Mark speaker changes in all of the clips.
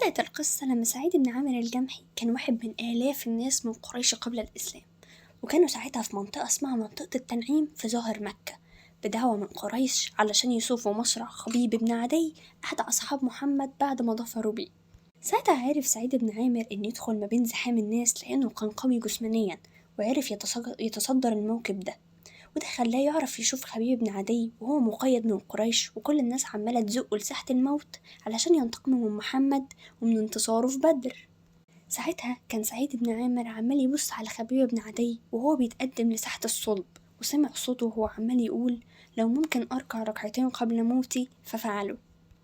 Speaker 1: بدأت القصة لما سعيد بن عامر الجمحي كان واحد من آلاف الناس من قريش قبل الإسلام، وكانوا ساعتها في منطقة اسمها منطقة التنعيم في ظاهر مكة بدعوة من قريش علشان يشوفوا مصرع خبيب بن عدي أحد أصحاب محمد بعد ما ظفروا بيه. ساعتها عرف سعيد بن عامر إن يدخل ما بين زحام الناس لأنه كان قوي جسمانيا، وعرف يتصدر الموكب ده، وده خلاه يعرف يشوف خبيب بن عدي وهو مقيد من قريش وكل الناس عمالة تزقه لساحة الموت علشان ينتقموا من محمد ومن انتصاره في بدر. ساعتها كان سعيد بن عامر عمال يبص على خبيب بن عدي وهو بيتقدم لساحة الصلب، وسمع صوته وهو عمال يقول لو ممكن أركع ركعتين قبل موتي ففعله.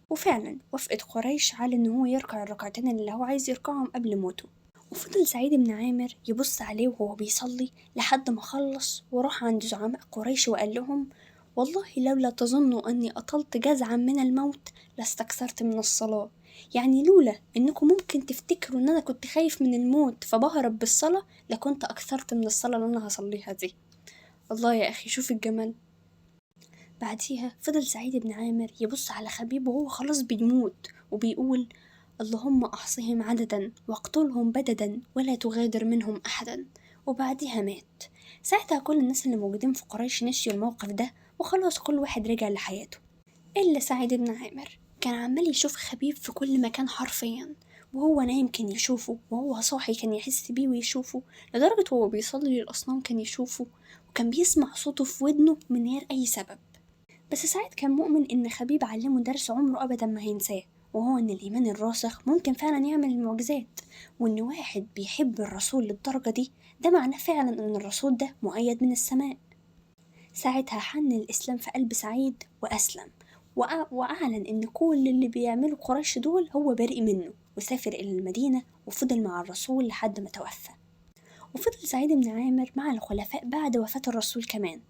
Speaker 1: وفعلا وافقت قريش على إن هو يركع الركعتين اللي هو عايز يركعهم قبل موته. وفضل سعيد بن عامر يبص عليه وهو بيصلي لحد ما خلص وراح عند زعماء قريش وقال لهم والله لولا تظنوا أني أطلت جزعا من الموت لاستكثرت من الصلاة، يعني لولا إنكم ممكن تفتكروا إن أنا كنت خايف من الموت فبهرب بالصلاة لكنت أكثرت من الصلاة اللي أنا هصليها دي. الله يا أخي شوف الجمال. بعديها فضل سعيد بن عامر يبص على خبيب وهو خلاص بيموت وبيقول اللهم أحصهم عددا واقتلهم بددا ولا تغادر منهم أحدا. وبعديها مات. ساعتها كل الناس اللي موجودين في قريش نسيوا الموقف ده وخلاص كل واحد رجع لحياته، إلا سعيد بن عامر كان عمال يشوف خبيب في كل مكان حرفيا، وهو نايم كان يشوفه، وهو صاحي كان يحس بيه ويشوفه، لدرجة وهو بيصلي للأصنام كان يشوفه، وكان بيسمع صوته في ودنه من غير أي سبب. بس سعيد كان مؤمن إن خبيب علمه درس عمره أبدا ما هينساه، وهو إن الإيمان الراسخ ممكن فعلا يعمل المعجزات، وإن واحد بيحب الرسول للدرجة دي ده معناه فعلا إن الرسول ده مؤيد من السماء. ساعتها حن الإسلام في قلب سعيد وأسلم، وأعلن إن كل اللي بيعمله قريش دول هو بريء منه، وسافر إلى المدينة وفضل مع الرسول لحد ما توفى. وفضل سعيد بن عامر مع الخلفاء بعد وفاة الرسول كمان،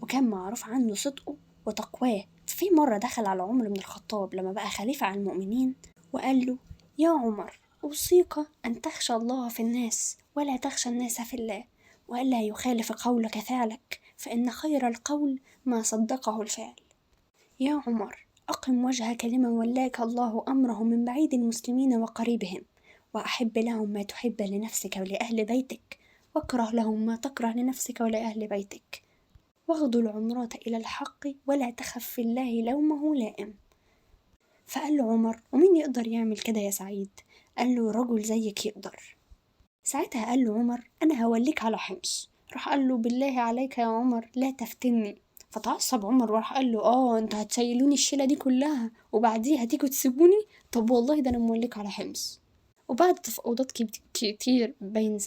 Speaker 1: وكان معروف عنه صدقه وتقواه. في مرة دخل على عمر بن الخطاب لما بقى خليفة على المؤمنين وقال له يا عمر أوصيك أن تخشى الله في الناس ولا تخشى الناس في الله، وألا يخالف قولك فعلك فإن خير القول ما صدقه الفعل. يا عمر أقم وجهك لمن ولاك الله أمره من بعيد المسلمين وقريبهم، وأحب لهم ما تحب لنفسك ولأهل بيتك، واكره لهم ما تكره لنفسك ولأهل بيتك، واغضوا العمرات إلى الحق ولا تخف في الله لومه لائم. فقال له عمر ومين يقدر يعمل كده يا سعيد؟ قال له رجل زيك يقدر. ساعتها قال له عمر أنا هوليك على حمص. راح قال له بالله عليك يا عمر لا تفتني. فتعصب عمر وراح قال له انت هتشيلوني الشيلة دي كلها وبعديها تيجوا تسيبوني؟ طب والله ده انا موليك على حمص. وبعد تفاوضات كتير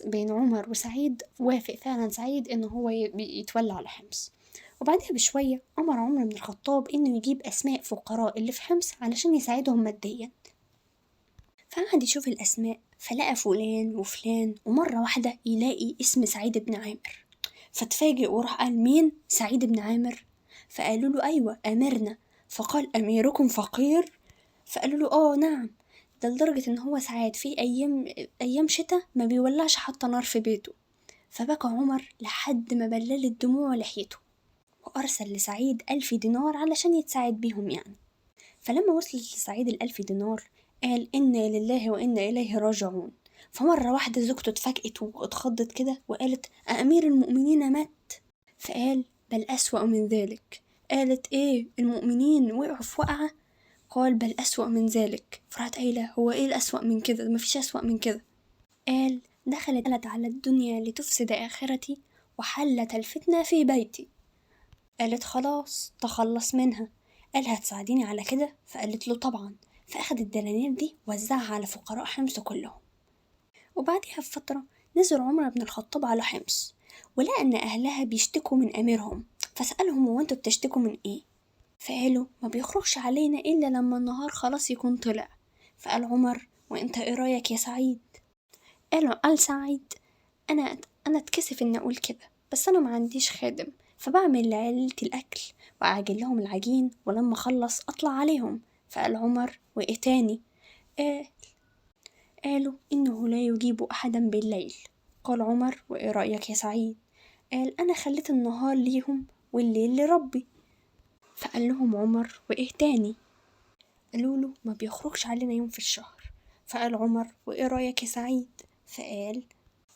Speaker 1: بين عمر وسعيد وافق فعلا سعيد انه هو يتولى على حمص. وبعدها بشوية أمر عمر بن الخطاب إنه يجيب أسماء فقراء اللي في حمص علشان يساعدهم ماديا. فقعد يشوف الأسماء فلقى فلان وفلان، ومرة واحدة يلاقي اسم سعيد بن عامر، فتفاجئ وراح قال مين؟ سعيد بن عامر؟ فقالوا له أيوة أميرنا. فقال أميركم فقير؟ فقالوا له نعم، ده لدرجة إن هو ساعات في أيام شتاء ما بيولعش حتى نار في بيته. فبكى عمر لحد ما بللت دموع لحيته، وأرسل لسعيد 1000 دينار علشان يتساعد بيهم يعني. فلما وصلت لسعيد 1000 دينار قال إنا لله وإنا إليه راجعون. فمرة واحدة زوجته اتفاجئت واتخضت كده وقالت أمير المؤمنين مات؟ فقال بل أسوأ من ذلك. قالت إيه المؤمنين وقعوا في وقعة؟ قال بل أسوأ من ذلك. فرحت قايلة هو إيه الأسوأ من كده؟ مفيش أسوأ من كده. قال دخلت على الدنيا لتفسد آخرتي وحلت الفتنة في بيتي. قالت خلاص تخلص منها. قال هتساعديني على كده؟ فقالت له طبعا. فأخد الدنانير دي وزعها على فقراء حمص كلهم. وبعدها بفترة نزل عمر بن الخطاب على حمص ولقى أن أهلها بيشتكوا من أميرهم، فسألهم هو أنتوا بتشتكوا من إيه؟ فقالوا ما بيخرجش علينا إلا لما النهار خلاص يكون طلع. فقال عمر وإنت إيه رأيك يا سعيد؟ قال سعيد أنا اتكسف إن أقول كده، بس أنا ما عنديش خادم فبعمل لعيلتي الأكل وأعجل لهم العجين ولما أخلص أطلع عليهم. فقال عمر وإيه تاني؟ قالوا إنه لا يجيب أحدا بالليل. قال عمر وإيه رأيك يا سعيد؟ قال أنا خليت النهار ليهم والليل لربي. فقال لهم عمر وإيه تاني؟ قالوا له ما بيخرجش علينا يوم في الشهر فقال عمر: وإيه رأيك يا سعيد؟ فقال: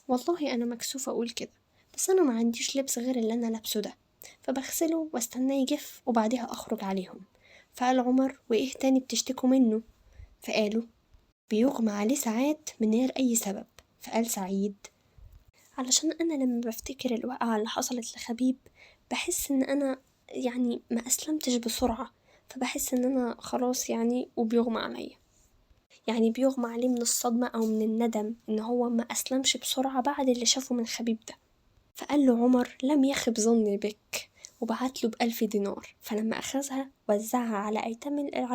Speaker 1: والله أنا مكسوفة أقول كده، بس أنا ما عنديش لبس غير اللي أنا لابسه ده، فبغسله واستناه يجف وبعدها أخرج عليهم. فقال عمر: وإيه تاني بتشتكوا منه؟ فقالوا: بيغمى عليه ساعات من غير أي سبب. فقال سعيد: علشان أنا لما بفتكر الوقعة اللي حصلت لخبيب بحس إن أنا يعني ما أسلمتش بسرعة، فبحس إن أنا خلاص يعني وبيغمى عليا، يعني بيغمى عليه من الصدمة أو من الندم إن هو ما أسلمش بسرعة بعد اللي شافه من خبيب ده. فقال له عمر: لم يخب ظني بك، وبعت له ب1000 دينار. فلما أخذها وزعها على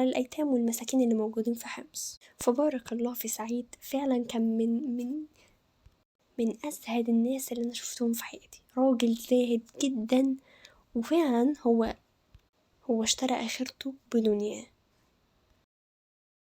Speaker 1: الأيتام والمساكين اللي موجودين في حمص. فبارك الله في سعيد، فعلا كان من أزهد الناس اللي أنا شفتهم في حياتي، راجل زاهد جدا، وفعلا هو اشترى آخرته بدنياه.